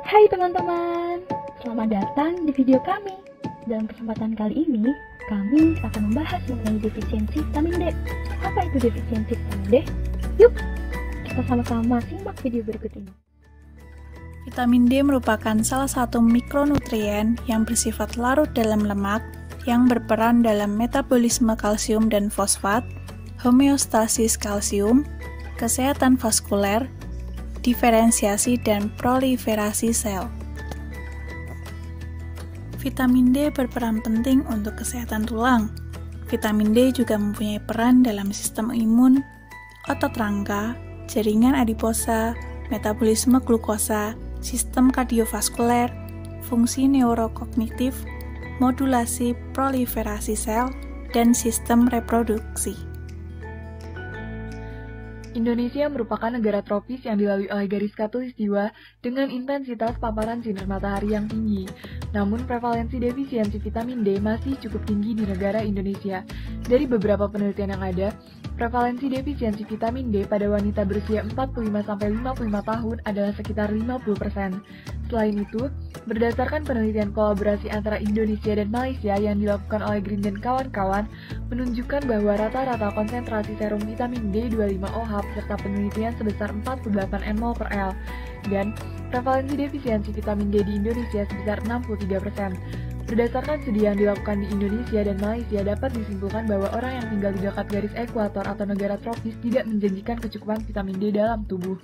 Hai teman-teman, selamat datang di video kami. Dalam kesempatan kali ini, kami akan membahas mengenai defisiensi vitamin D. Apa itu defisiensi vitamin D? Yuk, kita sama-sama simak video berikut ini. Vitamin D merupakan salah satu mikronutrien yang bersifat larut dalam lemak yang berperan dalam metabolisme kalsium dan fosfat, homeostasis kalsium, kesehatan vaskuler, diferensiasi dan proliferasi sel. Vitamin D berperan penting untuk kesehatan tulang. Vitamin D juga mempunyai peran dalam sistem imun, otot rangka, jaringan adiposa, metabolisme glukosa, sistem kardiovaskuler, fungsi neurokognitif, modulasi proliferasi sel, dan sistem reproduksi. Indonesia merupakan negara tropis yang dilalui oleh garis khatulistiwa dengan intensitas paparan sinar matahari yang tinggi. Namun, prevalensi defisiensi vitamin D masih cukup tinggi di negara Indonesia. Dari beberapa penelitian yang ada, prevalensi defisiensi vitamin D pada wanita berusia 45-55 tahun adalah sekitar 50%. Selain itu, berdasarkan penelitian kolaborasi antara Indonesia dan Malaysia yang dilakukan oleh Green dan kawan-kawan, menunjukkan bahwa rata-rata konsentrasi serum vitamin D25OH serta penelitian sebesar 48 nmol/L, dan prevalensi defisiensi vitamin D di Indonesia sebesar 63%. Berdasarkan studi yang dilakukan di Indonesia dan Malaysia, dapat disimpulkan bahwa orang yang tinggal di dekat garis ekuator atau negara tropis tidak menjanjikan kecukupan vitamin D dalam tubuh.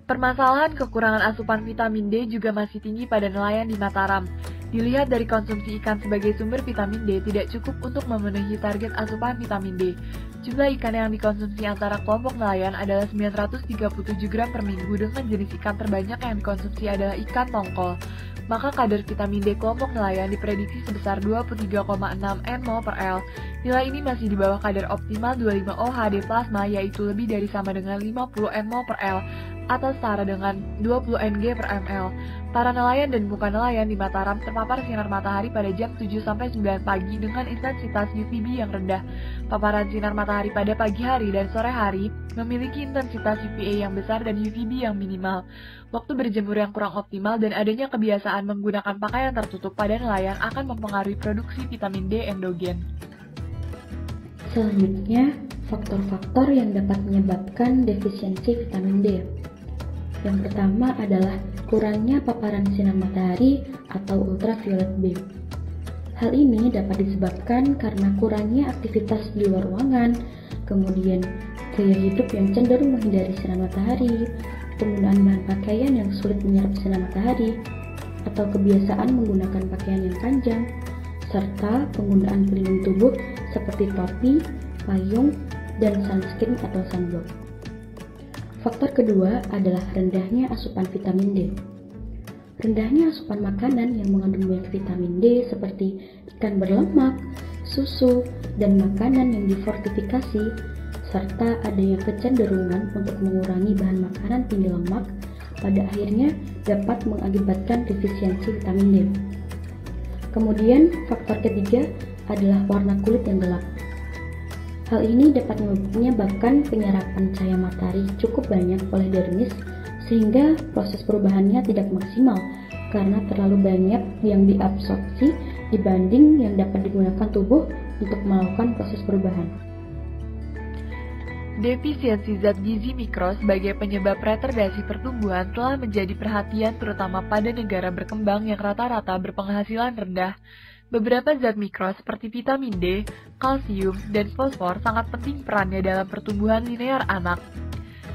Permasalahan kekurangan asupan vitamin D juga masih tinggi pada nelayan di Mataram. Dilihat dari konsumsi ikan sebagai sumber vitamin D tidak cukup untuk memenuhi target asupan vitamin D. Jumlah ikan yang dikonsumsi antara kelompok nelayan adalah 937 gram per minggu dengan jenis ikan terbanyak yang dikonsumsi adalah ikan tongkol. Maka kadar vitamin D kelompok nelayan diprediksi sebesar 23,6 nmol/L. Nilai ini masih di bawah kadar optimal 25OH di plasma, yaitu lebih dari sama dengan 50 nmol/L atau setara dengan 20 Ng/ml. Para nelayan dan bukan nelayan di Mataram terpapar sinar matahari pada jam 7-9 pagi dengan intensitas UVB yang rendah. Paparan sinar matahari pada pagi hari dan sore hari memiliki intensitas UVA yang besar dan UVB yang minimal. Waktu berjemur yang kurang optimal dan adanya kebiasaan menggunakan pakaian tertutup pada nelayan akan mempengaruhi produksi vitamin D endogen. Selanjutnya, faktor-faktor yang dapat menyebabkan defisiensi vitamin D. Yang pertama adalah kurangnya paparan sinar matahari atau ultraviolet B. Hal ini dapat disebabkan karena kurangnya aktivitas di luar ruangan, kemudian gaya hidup yang cenderung menghindari sinar matahari, penggunaan bahan pakaian yang sulit menyerap sinar matahari, atau kebiasaan menggunakan pakaian yang panjang, serta penggunaan pelindung tubuh seperti topi, payung, dan sunscreen atau sunblock. Faktor kedua adalah rendahnya asupan vitamin D. Rendahnya asupan makanan yang mengandung banyak vitamin D seperti ikan berlemak, susu, dan makanan yang difortifikasi, serta adanya kecenderungan untuk mengurangi bahan makanan tinggi lemak, pada akhirnya dapat mengakibatkan defisiensi vitamin D. Kemudian, faktor ketiga adalah warna kulit yang gelap. Hal ini dapat menyebabkan penyerapan cahaya matahari cukup banyak oleh dermis, sehingga proses perubahannya tidak maksimal karena terlalu banyak yang diabsorpsi dibanding yang dapat digunakan tubuh untuk melakukan proses perubahan. Defisiensi zat gizi mikro sebagai penyebab retardasi pertumbuhan telah menjadi perhatian terutama pada negara berkembang yang rata-rata berpenghasilan rendah. Beberapa zat mikro seperti vitamin D, kalsium, dan fosfor sangat penting perannya dalam pertumbuhan linear anak.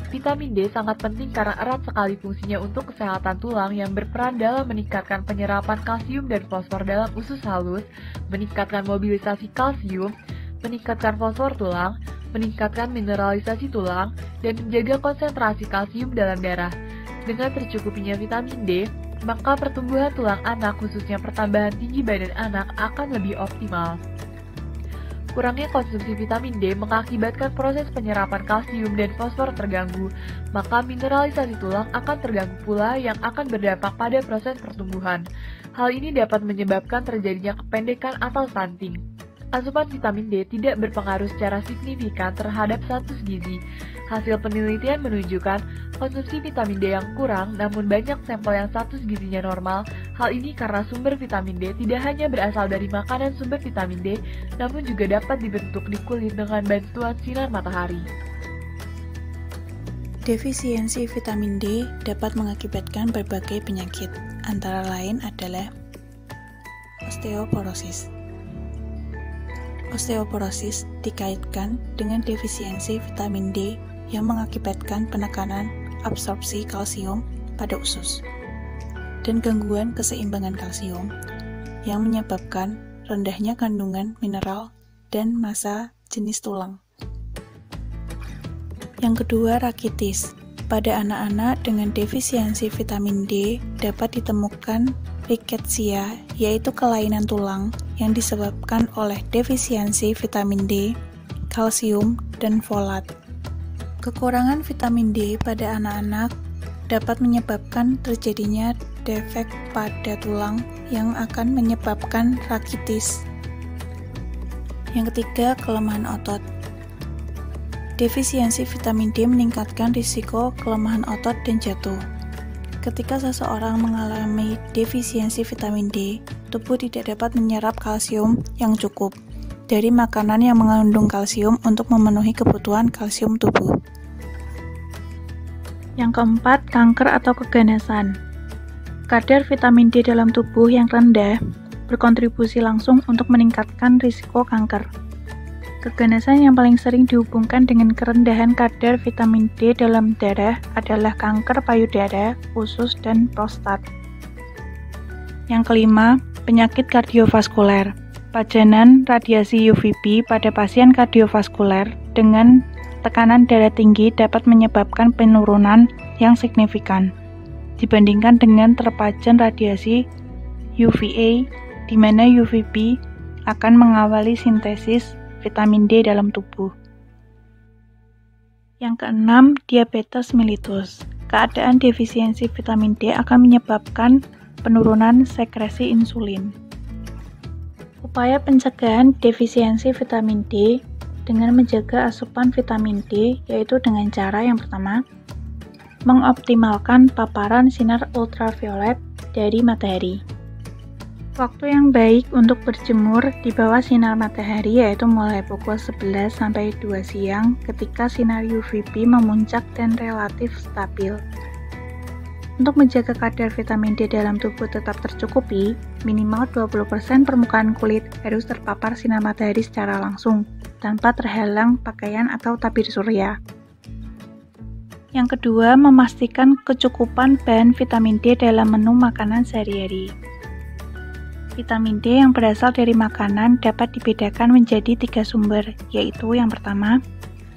Vitamin D sangat penting karena erat sekali fungsinya untuk kesehatan tulang yang berperan dalam meningkatkan penyerapan kalsium dan fosfor dalam usus halus, meningkatkan mobilisasi kalsium, meningkatkan fosfor tulang, meningkatkan mineralisasi tulang, dan menjaga konsentrasi kalsium dalam darah. Dengan tercukupinya vitamin D, maka pertumbuhan tulang anak, khususnya pertambahan tinggi badan anak, akan lebih optimal. Kurangnya konsumsi vitamin D mengakibatkan proses penyerapan kalsium dan fosfor terganggu, maka mineralisasi tulang akan terganggu pula yang akan berdampak pada proses pertumbuhan. Hal ini dapat menyebabkan terjadinya kependekan atau stunting. Asupan vitamin D tidak berpengaruh secara signifikan terhadap status gizi. Hasil penelitian menunjukkan konsumsi vitamin D yang kurang, namun banyak sampel yang status gizinya normal. Hal ini karena sumber vitamin D tidak hanya berasal dari makanan sumber vitamin D, namun juga dapat dibentuk di kulit dengan bantuan sinar matahari. Defisiensi vitamin D dapat mengakibatkan berbagai penyakit, antara lain adalah osteoporosis. Osteoporosis dikaitkan dengan defisiensi vitamin D yang mengakibatkan penekanan absorpsi kalsium pada usus dan gangguan keseimbangan kalsium yang menyebabkan rendahnya kandungan mineral dan massa jenis tulang. Yang kedua, rakitis. Pada anak-anak dengan defisiensi vitamin D dapat ditemukan rickettsia, yaitu kelainan tulang yang disebabkan oleh defisiensi vitamin D, kalsium, dan folat. Kekurangan vitamin D pada anak-anak dapat menyebabkan terjadinya defek pada tulang yang akan menyebabkan rakitis. Yang ketiga, kelemahan otot. Defisiensi vitamin D meningkatkan risiko kelemahan otot dan jatuh. Ketika seseorang mengalami defisiensi vitamin D, tubuh tidak dapat menyerap kalsium yang cukup dari makanan yang mengandung kalsium untuk memenuhi kebutuhan kalsium tubuh. Yang keempat, kanker atau keganasan. Kadar vitamin D dalam tubuh yang rendah berkontribusi langsung untuk meningkatkan risiko kanker. Keganasan yang paling sering dihubungkan dengan kerendahan kadar vitamin D dalam darah adalah kanker payudara, usus, dan prostat. Yang kelima, penyakit kardiovaskuler. Pajanan radiasi UVB pada pasien kardiovaskuler dengan tekanan darah tinggi dapat menyebabkan penurunan yang signifikan dibandingkan dengan terpajan radiasi UVA, di mana UVB akan mengawali sintesis vitamin D dalam tubuh. Yang keenam, diabetes mellitus. Keadaan defisiensi vitamin D akan menyebabkan penurunan sekresi insulin. Upaya pencegahan defisiensi vitamin D dengan menjaga asupan vitamin D yaitu dengan cara yang pertama, mengoptimalkan paparan sinar ultraviolet dari matahari. Waktu yang baik untuk berjemur di bawah sinar matahari yaitu mulai pukul 11 sampai 2 siang ketika sinar UVB memuncak dan relatif stabil. Untuk menjaga kadar vitamin D dalam tubuh tetap tercukupi, minimal 20% permukaan kulit harus terpapar sinar matahari secara langsung, tanpa terhalang pakaian atau tabir surya. Yang kedua, memastikan kecukupan bahan vitamin D dalam menu makanan sehari-hari. Vitamin D yang berasal dari makanan dapat dibedakan menjadi 3 sumber, yaitu yang pertama,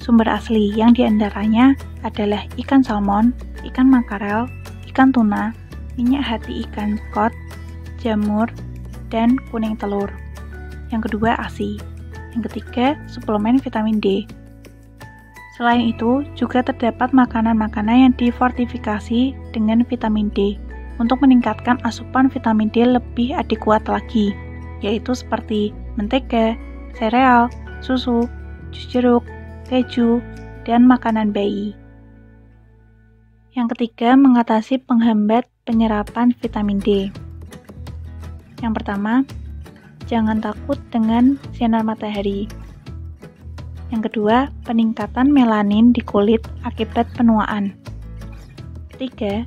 sumber asli yang diantaranya adalah ikan salmon, ikan makarel, ikan tuna, minyak hati ikan kod, jamur, dan kuning telur. Yang kedua, ASI. Yang ketiga, suplemen vitamin D. Selain itu, juga terdapat makanan-makanan yang difortifikasi dengan vitamin D untuk meningkatkan asupan vitamin D lebih adekuat lagi, yaitu seperti mentega, sereal, susu, jus jeruk, keju, dan makanan bayi. Yang ketiga, mengatasi penghambat penyerapan vitamin D. Yang pertama, jangan takut dengan sinar matahari. Yang kedua, peningkatan melanin di kulit akibat penuaan. Ketiga,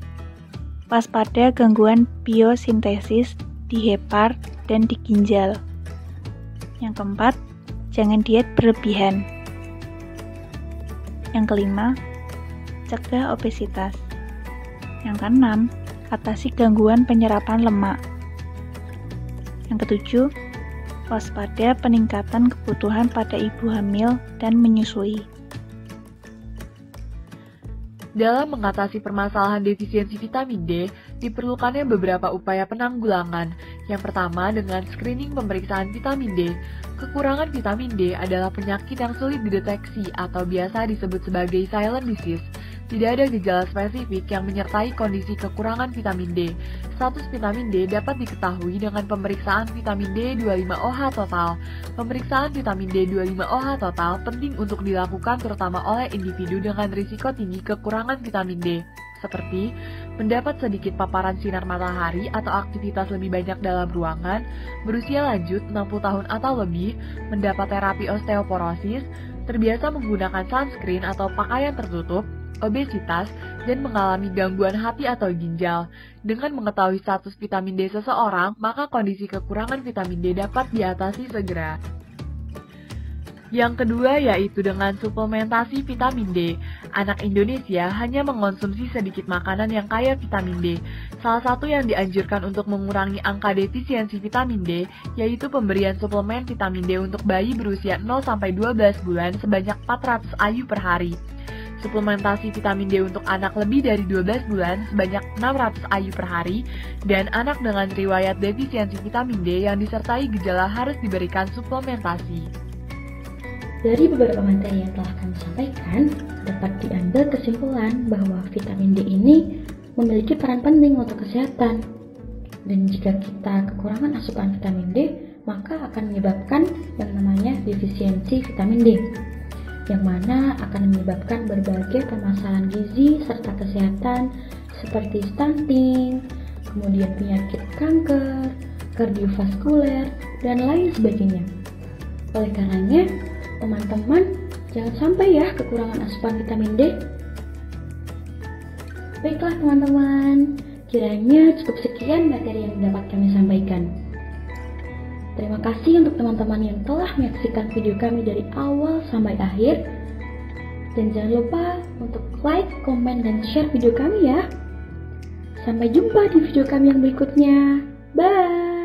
waspada gangguan biosintesis di hepar dan di ginjal. Yang keempat, jangan diet berlebihan. Yang kelima, cegah obesitas. Yang keenam, atasi gangguan penyerapan lemak. Yang ketujuh, waspada peningkatan kebutuhan pada ibu hamil dan menyusui. Dalam mengatasi permasalahan defisiensi vitamin D, diperlukannya beberapa upaya penanggulangan. Yang pertama, dengan screening pemeriksaan vitamin D. Kekurangan vitamin D adalah penyakit yang sulit dideteksi atau biasa disebut sebagai silent disease. Tidak ada gejala spesifik yang menyertai kondisi kekurangan vitamin D. Status vitamin D dapat diketahui dengan pemeriksaan vitamin D25OH total. Pemeriksaan vitamin D25OH total penting untuk dilakukan terutama oleh individu dengan risiko tinggi kekurangan vitamin D, seperti mendapat sedikit paparan sinar matahari atau aktivitas lebih banyak dalam ruangan, berusia lanjut 60 tahun atau lebih, mendapat terapi osteoporosis, terbiasa menggunakan sunscreen atau pakaian tertutup, obesitas, dan mengalami gangguan hati atau ginjal. Dengan mengetahui status vitamin D seseorang, maka kondisi kekurangan vitamin D dapat diatasi segera. Yang kedua yaitu dengan suplementasi vitamin D. Anak Indonesia hanya mengonsumsi sedikit makanan yang kaya vitamin D. Salah satu yang dianjurkan untuk mengurangi angka defisiensi vitamin D yaitu pemberian suplemen vitamin D untuk bayi berusia 0-12 bulan sebanyak 400 IU per hari. Suplementasi vitamin D untuk anak lebih dari 12 bulan sebanyak 600 IU per hari, dan anak dengan riwayat defisiensi vitamin D yang disertai gejala harus diberikan suplementasi. Dari beberapa materi yang telah kami sampaikan, dapat diambil kesimpulan bahwa vitamin D ini memiliki peran penting untuk kesehatan. Dan jika kita kekurangan asupan vitamin D, maka akan menyebabkan yang namanya defisiensi vitamin D, yang mana akan menyebabkan berbagai permasalahan gizi serta kesehatan seperti stunting, kemudian penyakit kanker, kardiovaskuler, dan lain sebagainya. Oleh karenanya, teman-teman, jangan sampai ya kekurangan asupan vitamin D. Baiklah teman-teman, kiranya cukup sekian materi yang dapat kami sampaikan. Terima kasih untuk teman-teman yang telah menyaksikan video kami dari awal sampai akhir. Dan jangan lupa untuk like, komen, dan share video kami ya. Sampai jumpa di video kami yang berikutnya. Bye!